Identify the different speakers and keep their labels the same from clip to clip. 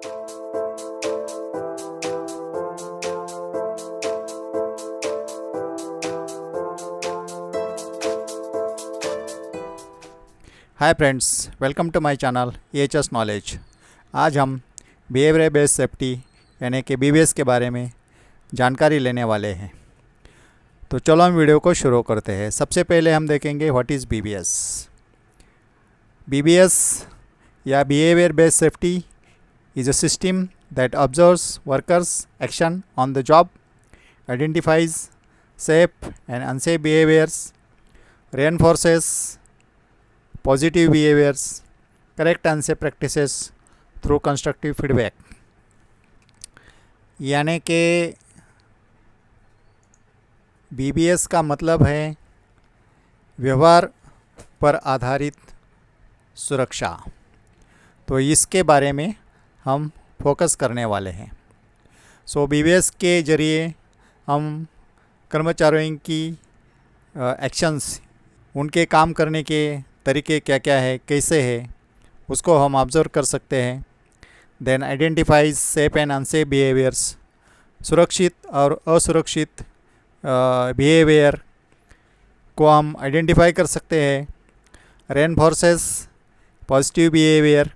Speaker 1: Hi friends, welcome to my channel EHS knowledge. आज हम behaviour based safety यानी कि BBS के बारे में जानकारी लेने वाले हैं। तो चलो हम वीडियो को शुरू करते हैं। सबसे पहले हम देखेंगे व्हाट इज़ BBS। BBS या behaviour based safety is a system that observes workers action on the job, identifies safe and unsafe behaviours, reinforces positive behaviors, correct unsafe practices through constructive feedback। यानी कि BBS का मतलब है व्यवहार पर आधारित सुरक्षा। तो इसके बारे में हम फोकस करने वाले हैं। BBS के ज़रिए हम कर्मचारियों की एक्शंस, उनके काम करने के तरीके क्या क्या है, कैसे है, उसको हम ऑब्ज़र्व कर सकते हैं। Then identifies safe and unsafe behaviours, सुरक्षित और असुरक्षित बिहेवियर को हम आइडेंटिफाई कर सकते हैं। रेनफोर्सेस पॉजिटिव बिहेवियर,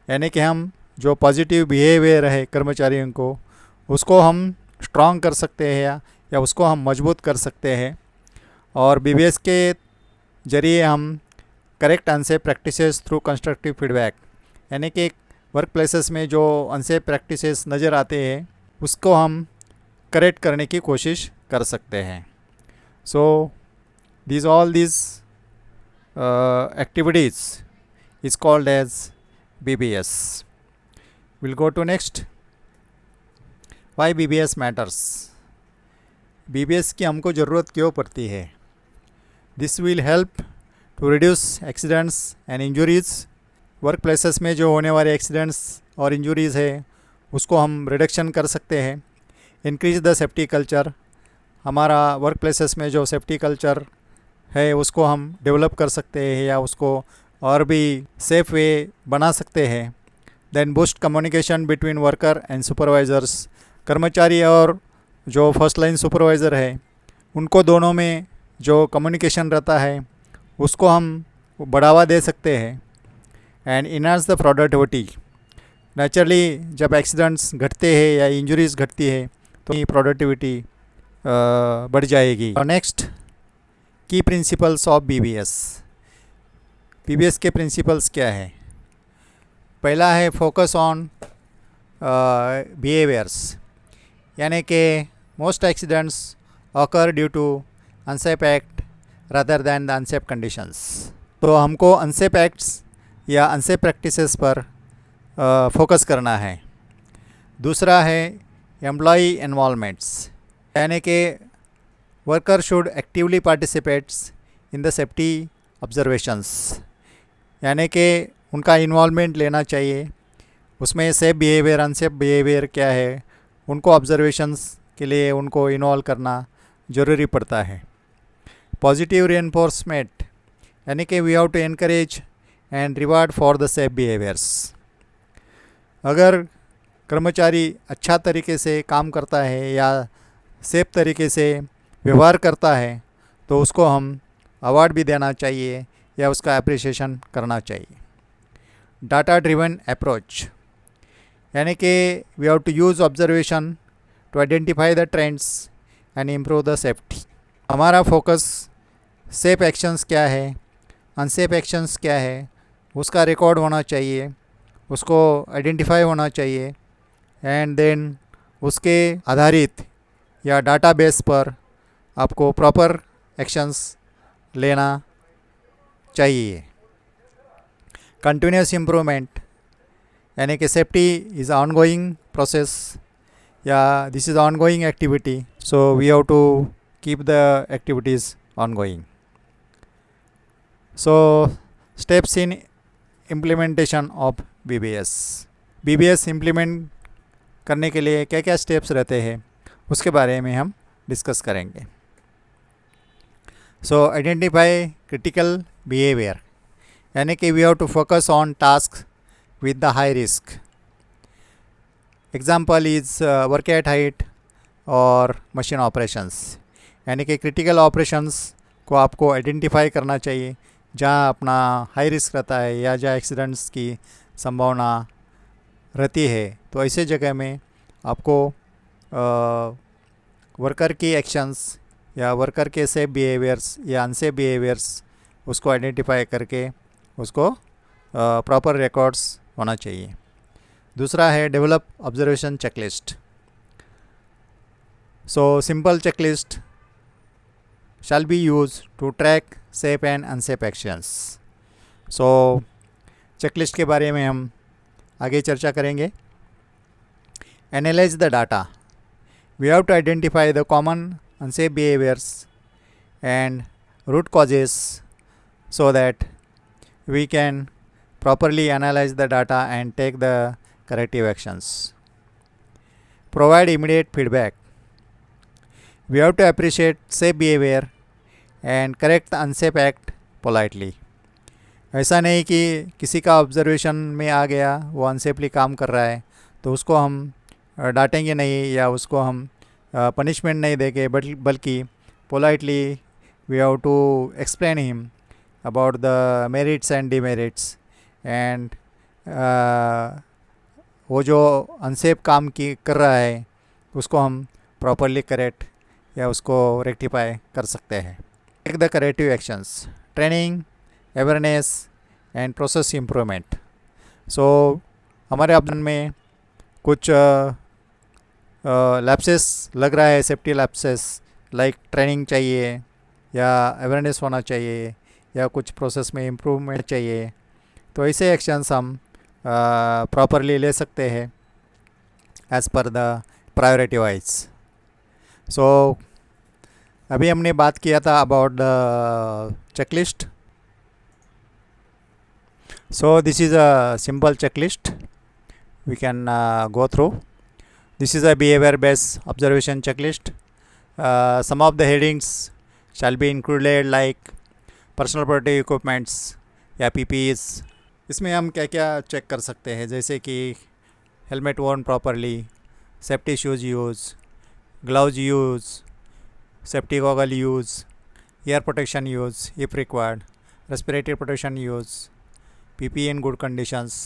Speaker 1: यानी कि हम जो पॉजिटिव बिहेवियर है कर्मचारियों को, उसको हम स्ट्रॉन्ग कर सकते हैं या उसको हम मजबूत कर सकते हैं। और BBS के ज़रिए हम correct unsafe practices through constructive feedback, यानी कि वर्क प्लेसेस में जो अनसेफ प्रैक्टिसेस नज़र आते हैं उसको हम करेक्ट करने की कोशिश कर सकते हैं। All this activities is called as BBS। Will go to next. Why BBS matters. BBS की हमको ज़रूरत क्यों पड़ती है? This will help to reduce accidents and injuries. Work places में जो होने वाले एक्सीडेंट्स और इंजरीज़ है उसको हम रिडक्शन कर सकते हैं। इंक्रीज द सेफ्टी कल्चर, हमारा वर्क प्लेसेस में जो सेफ्टी कल्चर है उसको हम डेवलप कर सकते हैं या उसको और भी सेफ वे बना सकते हैं। Then boost communication between worker and supervisors, कर्मचारी और जो फर्स्ट लाइन सुपरवाइज़र है उनको दोनों में जो कम्युनिकेशन रहता है उसको हम बढ़ावा दे सकते हैं। And enhance the productivity, naturally जब एक्सीडेंट्स घटते हैं या इंजरीज घटती है तो प्रोडक्टिविटी बढ़ जाएगी। और next, key principles of BBS। BBS के प्रिंसिपल्स क्या है? पहला है फोकस ऑन बिहेवियर्स, यानी कि most accidents occur due to unsafe act rather than the unsafe conditions. तो हमको अनसेफ एक्ट्स या अनसेफ प्रैक्टिसेस पर फोकस करना है। दूसरा है एम्प्लॉई इन्वॉल्वमेंट्स, यानी कि worker should actively participates in the safety observations, यानी कि उनका इन्वॉल्वमेंट लेना चाहिए। उसमें सेफ बिहेवियर, अनसेफ बिहेवियर क्या है, उनको ऑब्जर्वेशंस के लिए उनको इन्वॉल्व करना ज़रूरी पड़ता है। पॉजिटिव रेनफोर्समेंट, यानी कि we have to encourage and reward for the safe behaviours. अगर कर्मचारी अच्छा तरीके से काम करता है या सेफ तरीके से व्यवहार करता है तो उसको हम अवार्ड भी देना चाहिए या उसका अप्रिसिएशन करना चाहिए। डाटा ड्रिवन अप्रोच, यानी कि we have to use observation to identify the trends and improve the safety. हमारा फोकस सेफ एक्शंस क्या है, अनसेफ एक्शंस क्या है, उसका रिकॉर्ड होना चाहिए, उसको आइडेंटिफाई होना चाहिए। एंड देन उसके आधारित या डाटाबेस पर आपको प्रॉपर एक्शंस लेना चाहिए। कंटिन्यूस इम्प्रूवमेंट, यानी कि सेफ्टी इज़ ऑनगोइंग प्रोसेस या this is ongoing activity, so we have to keep the activities ongoing. Steps in implementation of BBS। BBS implement करने के लिए क्या क्या स्टेप्स रहते हैं उसके बारे में हम डिस्कस करेंगे। आइडेंटिफाई क्रिटिकल बिहेवियर, यानी कि we have to focus on task with the high risk. Example is work at height और मशीन ऑपरेशंस, यानी कि क्रिटिकल ऑपरेशंस को आपको आइडेंटिफाई करना चाहिए जहाँ अपना हाई रिस्क रहता है या जहाँ एक्सीडेंट्स की संभावना रहती है। तो ऐसे जगह में आपको वर्कर की एक्शंस या वर्कर के सेफ बिहेवियर्स या अनसेफ बिहेवियर्स उसको आइडेंटिफाई करके उसको प्रॉपर रिकॉर्ड्स होना चाहिए। दूसरा है develop observation checklist. So simple checklist shall be used to track safe and unsafe actions. So checklist के बारे में हम आगे चर्चा करेंगे। Analyze the data. We have to identify the common unsafe behaviors and root causes so that we can properly analyze the data and take the corrective actions. Provide immediate feedback. We have to appreciate safe behavior and correct the unsafe act politely. ऐसा नहीं कि किसी का observation में आ गया वो अनसेफली काम कर रहा है तो उसको हम डांटेंगे नहीं या उसको हम पनिशमेंट नहीं देंगे, बल्कि politely we have to explain him about the merits and demerits and वो जो अनसेफ काम की कर रहा है उसको हम प्रॉपरली करेक्ट या उसको रेक्टिफाई कर सकते हैं। Take the corrective actions, training, awareness and process improvement. So हमारे अध्ययन में कुछ लैप्सेस लग रहा है, सेफ्टी लैप्सेस लाइक ट्रेनिंग चाहिए या अवेयरनेस होना चाहिए या कुछ प्रोसेस में इम्प्रूवमेंट चाहिए। तो ऐसे एक्शंस हम प्रॉपरली ले सकते हैं as per the priority wise. सो अभी हमने बात किया था about the checklist. So this is a simple checklist we can go through. This is a behavior based observation checklist. Some of the headings shall be included like personal protective equipments या PPEs. इसमें हम क्या क्या check कर सकते हैं, जैसे कि helmet worn properly, safety shoes use, gloves use, safety goggle use, ear protection use if required, respiratory protection use, PPE in good conditions.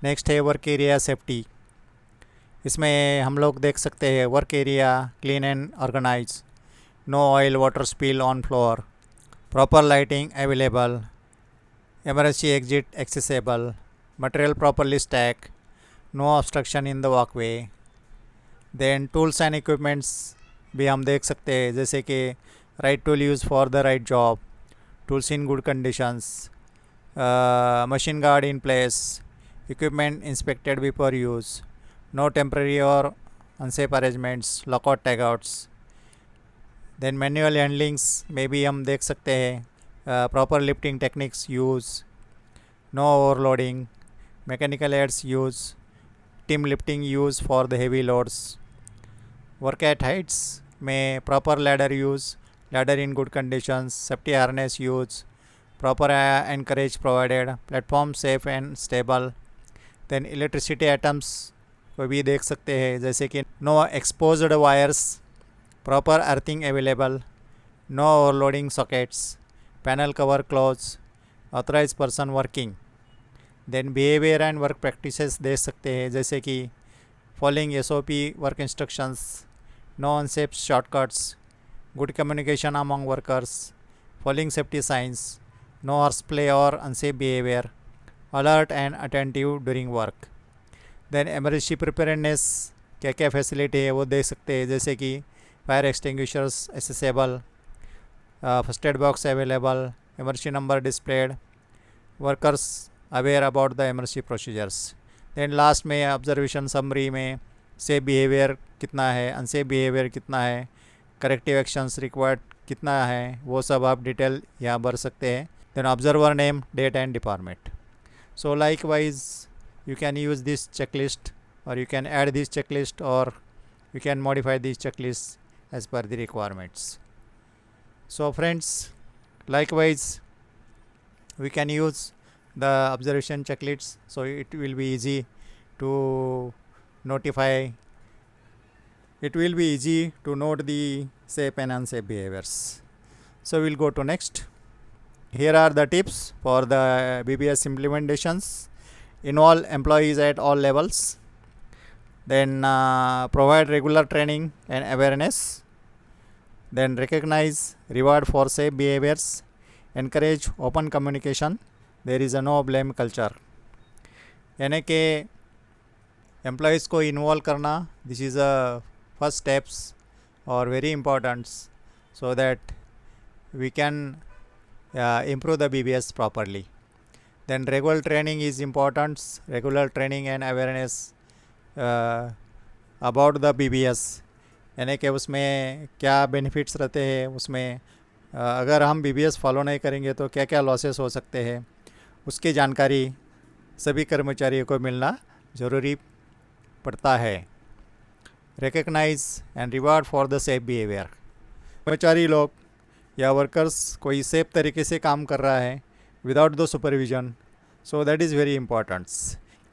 Speaker 1: Next है वर्क एरिया सेफ्टी। इसमें हम लोग देख सकते हैं work area clean and organise, no oil water spill on floor, proper lighting available, emergency exit accessible, material properly stacked, no obstruction in the walkway. Then tools and equipments भी हम देख सकते हैं, जैसे कि right tool use for the right job, tools in good conditions, machine guard in place, equipment inspected before use, no temporary or unsafe arrangements, lockout tagouts. then manual handlings में भी हम देख सकते हैं proper lifting techniques use, no overloading, mechanical aids use, team lifting use for the heavy loads. work at heights में proper ladder use, ladder in good conditions, safety harness use, proper anchorage provided, platform safe and stable. Then electricity items को भी देख सकते हैं, जैसे कि no exposed wires, proper earthing available, no overloading sockets, panel cover close, authorise person working. Then behaviour and work practices देख सकते हैं, जैसे कि following SOP work instructions, no unsafe shortcuts, good communication among workers, following safety signs, no horseplay और unsafe behaviour, alert and attentive during work. Then emergency preparedness क्या क्या facility है वो देख सकते हैं, जैसे कि fire extinguishers accessible, first aid box available, emergency number displayed, workers aware about the emergency procedures. Then last में ऑब्जर्वेशन समरी में सेफ बिहेवियर कितना है, अनसेफ बिहेवियर कितना है, करेक्टिव एक्शंस रिक्वायर्ड कितना है, वो सब आप डिटेल यहाँ भर सकते हैं। Then observer name, date and department. So likewise you can use this checklist or you can add this checklist or you can modify these checklists as per the requirements. So friends, likewise we can use the observation checklists, so it will be easy to notify. It will be easy to note the safe and unsafe behaviors. So we'll go to next. Here are the tips for the BBS implementations. Involve employees at all levels. Then provide regular training and awareness. Then recognize, reward for safe behaviors. Encourage open communication. There is a no blame culture. यानी कि employees को involve करना, this is a first steps और very important so that we can improve the BBS properly. Then regular training is important, regular training and awareness about the BBS, यानी कि उसमें क्या benefits रहते हैं, उसमें अगर हम BBS फॉलो नहीं करेंगे तो क्या क्या लॉसेस हो सकते हैं, उसकी जानकारी सभी कर्मचारियों को मिलना ज़रूरी पड़ता है. Recognise and reward for the safe behaviour. कर्मचारी लोग या वर्कर्स कोई सेफ तरीके से काम कर रहा है without the supervision, so that is very important.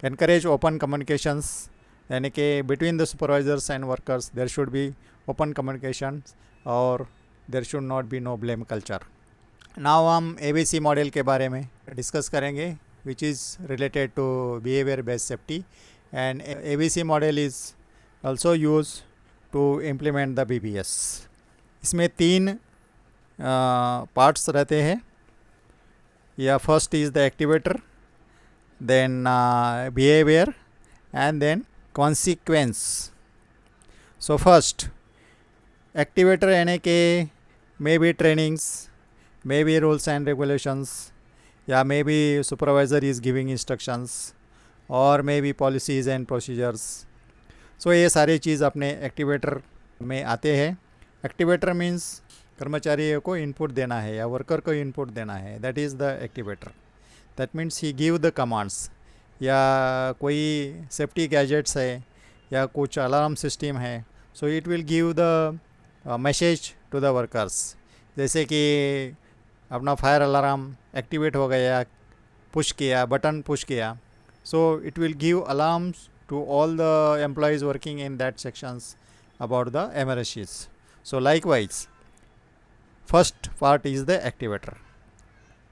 Speaker 1: Encourage open communications, यानी कि between the supervisors and workers there should be open communication और there should not be no blame culture. Now हम ABC मॉडल के बारे में discuss करेंगे which is related to behaviour based safety, and ABC model is also use to implement the BBS. इसमें 3 parts रहते हैं. या first is the activator, then behaviour and then consequence. So first activator यानी कि may be trainings, may be rules and regulations, या may be supervisor is giving instructions, और may be policies and procedures. So ये सारी चीज़ अपने activator में आते हैं. एक्टिवेटर मीन्स कर्मचारियों को इनपुट देना है या वर्कर को इनपुट देना है, that is the activator. That means he give the commands. या कोई सेफ्टी गैजेट्स है या कुछ अलार्म सिस्टम है, so it will give the message to the workers. जैसे कि अपना फायर अलार्म एक्टिवेट हो गया, पुश किया, बटन पुश किया, so it will give alarms to all the employees working in that sections about the emergencies. So likewise, first part is the activator.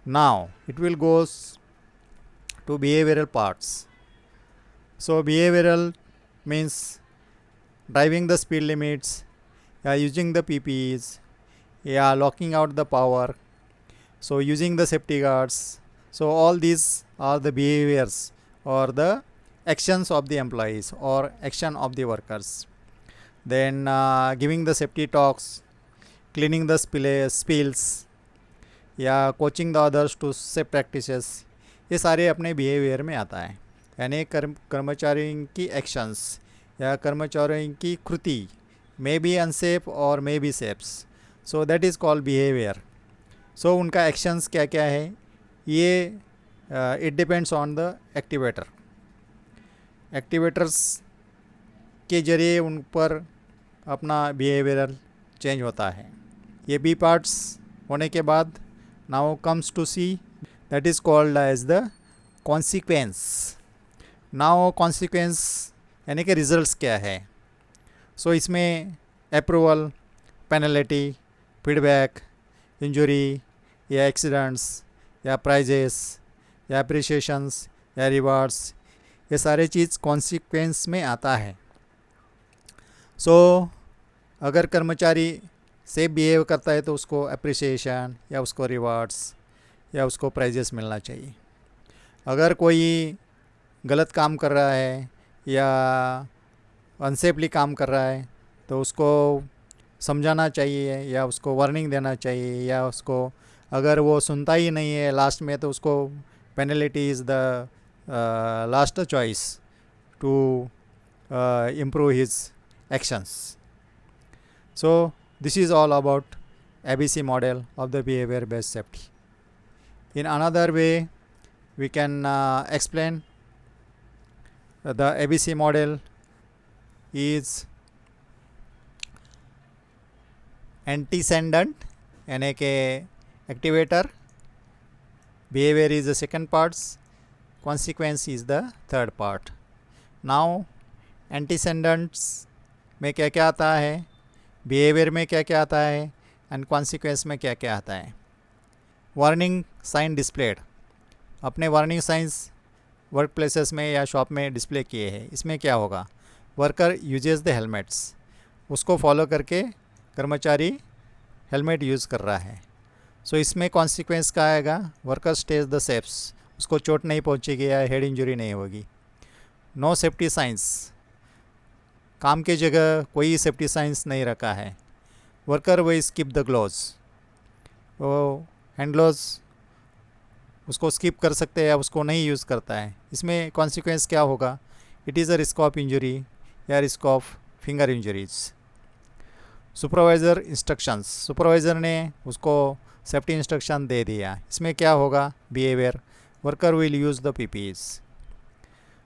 Speaker 1: Now it will goes to behavioral parts. So behavioral means driving the speed limits, using the PPEs, locking out the power, so using the safety guards. So all these are the behaviors or the actions of the employees or action of the workers. Then giving the safety talks, cleaning the spills, या coaching the others to safe practices, ये सारे अपने behaviour में आता है. यानी कर्मचारियों की एक्शंस या कर्मचारियों की कृति मे बी अनसेफ और may be safes, so that is called behaviour. So उनका एक्शंस क्या क्या है, ये it depends on the activator. Activators के जरिए उन पर अपना बिहेवियरल चेंज होता है. ये बी पार्ट्स होने के बाद now comes to C, that is called as the consequence. Now consequence यानी कि रिजल्ट्स क्या है. सो इसमें अप्रूवल, पेनल्टी, फीडबैक, इंजरी या एक्सीडेंट्स या प्राइजेस या अप्रिसिएशंस या रिवार्ड्स, ये सारे चीज़ कॉन्सिक्वेंस में आता है. सो अगर कर्मचारी सेफ बिहेव करता है तो उसको अप्रिसिएशन या उसको रिवार्ड्स या उसको प्राइजेस मिलना चाहिए. अगर कोई गलत काम कर रहा है या अनसेफली काम कर रहा है तो उसको समझाना चाहिए या उसको वार्निंग देना चाहिए, या उसको अगर वो सुनता ही नहीं है लास्ट में तो उसको penalty is the last choice to improve his actions. So this is all about ABC model of the behavior based safety. In another way we can explain the ABC model is antecedent यानी कि activator, behavior is the second part, consequence is the third part. Now एंटीसेंडेंट्स में क्या क्या आता है, behaviour में क्या क्या आता है एंड कॉन्सिक्वेंस में क्या क्या आता है। वार्निंग साइन डिस्प्लेड, अपने वार्निंग साइंस वर्क प्लेसेस में या शॉप में डिस्प्ले किए हैं। इसमें क्या होगा, वर्कर यूजेस द हेलमेट्स, उसको फॉलो करके कर्मचारी हेलमेट यूज़ कर रहा है। सो इसमें कॉन्सिक्वेंस क्या आएगा, वर्कर स्टेज द सेफ्स, उसको चोट नहीं पहुंचेगी या हेड इंजरी नहीं होगी। नो सेफ्टी साइंस, काम की जगह कोई सेफ्टी साइंस नहीं रखा है। वर्कर वो स्किप द ग्लोव्स, वो हैंड ग्लोव्स उसको स्किप कर सकते हैं या उसको नहीं यूज़ करता है। इसमें कॉन्सिक्वेंस क्या होगा, it is a risk of injury या risk of finger injuries. Supervisor instructions, supervisor ने उसको सेफ्टी इंस्ट्रक्शन दे दिया। इसमें क्या होगा, behaviour, worker will use the PPEs.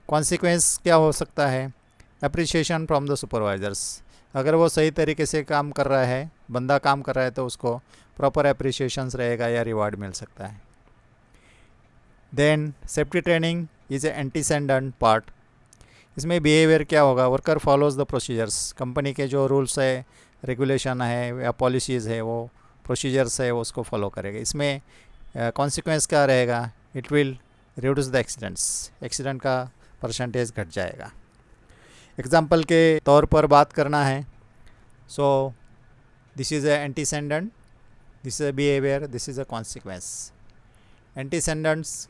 Speaker 1: Consequence क्या हो सकता है, अप्रिशिएशन फ्रॉम द सुपरवाइज़र्स, अगर वो सही तरीके से काम कर रहा है, बंदा काम कर रहा है तो उसको प्रॉपर अप्रिशिएशंस रहेगा या रिवार्ड मिल सकता है। Then safety training is a antecedent part. इसमें बिहेवियर क्या होगा, worker follows the procedures, company के जो रूल्स है, रेगुलेशन है या पॉलिसीज़ है, वो प्रोसीजर्स है, वो उसको फॉलो करेगा। इसमें कॉन्सिक्वेंस क्या रहेगा, it will reduce the accidents, accident का परसेंटेज घट जाएगा। एग्जाम्पल के तौर पर बात करना है, so this is a antecedent, this is a behaviour, this is a consequence. Antecedents,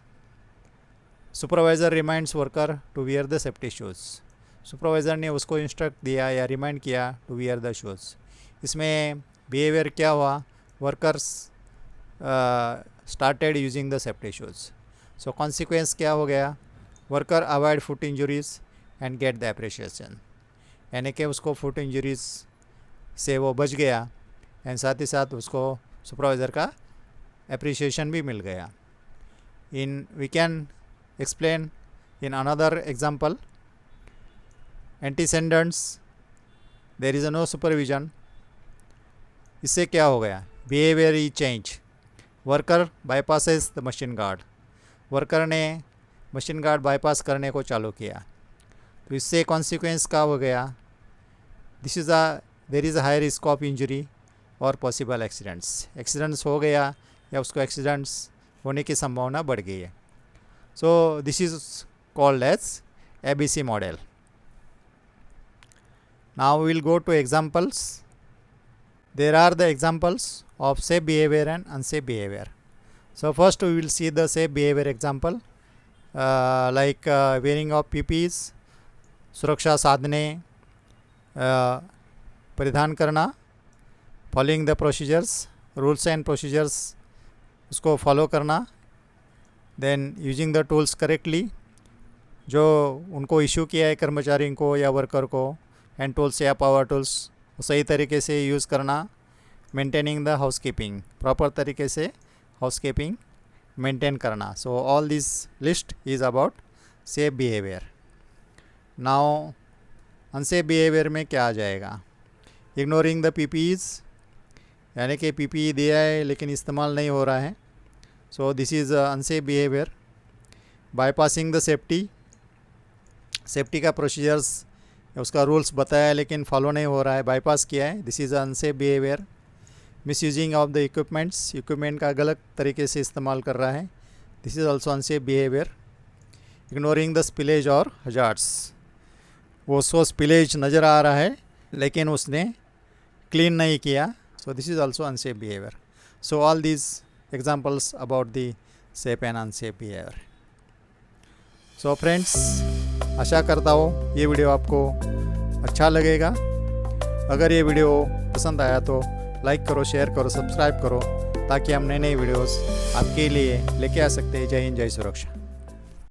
Speaker 1: supervisor reminds worker to wear the safety shoes, supervisor ने उसको इंस्ट्रक्ट दिया या रिमाइंड किया टू वियर द शूज़। इसमें बिहेवियर क्या हुआ, workers started using the safety shoes. So consequence क्या हो गया, worker avoid foot injuries and get the appreciation, यानी कि उसको फुट इंजरीज से वो बच गया एंड साथ ही साथ उसको सुपरवाइज़र का अप्रिशिएशन भी मिल गया। In we can explain in another example, antecedents, there is a no supervision। इससे क्या हो गया, behaviour E change, worker bypasses the machine guard, worker ने मशीन गार्ड बाईपास करने को चालू किया, तो इससे कॉन्सिक्वेंस क्या हो गया, this is there is a high risk of injury और पॉसिबल एक्सीडेंट्स, एक्सीडेंट्स हो गया या उसको एक्सीडेंट्स होने की संभावना बढ़ गई है। So this is called as ABC model. Now we will go to examples. There are the examples of safe behavior and unsafe behavior. So first we will see the safe behavior example, like wearing of PPEs, सुरक्षा साधने परिधान करना, following the procedures, rules and procedures उसको follow करना। Then using the tools correctly, जो उनको issue किया है कर्मचारी को या वर्कर को, हैंड टूल्स या पावर टूल्स सही तरीके से यूज़ करना। मेंटेनिंग द हाउसकीपिंग, प्रॉपर तरीके से हाउसकीपिंग मेंटेन करना। So all this list is about safe behaviour. Now unsafe behaviour में क्या आ जाएगा, इग्नोरिंग द पीपीज़, यानी कि पीपीई दिया है लेकिन इस्तेमाल नहीं हो रहा है, so this is unsafe behavior। bypassing the safety, safety का प्रोसीजर्स उसका रूल्स बताया है लेकिन फॉलो नहीं हो रहा है, बाईपास किया है, this is unsafe behaviour. Misusing of the equipments, equipment का गलत तरीके से इस्तेमाल कर रहा है, this is also unsafe behaviour. Ignoring the spillage और हजार्ड्स, वो सो स्पिलेज नज़र आ रहा है लेकिन उसने क्लीन नहीं किया, सो this is also unsafe behaviour. So all these examples about the safe and unsafe behavior। So friends, आशा करता हूँ ये वीडियो आपको अच्छा लगेगा। अगर ये वीडियो पसंद आया तो लाइक करो, शेयर करो, सब्सक्राइब करो, ताकि हम नए नए वीडियोस आपके लिए लेके आ सकते हैं। जय हिंद, जय सुरक्षा।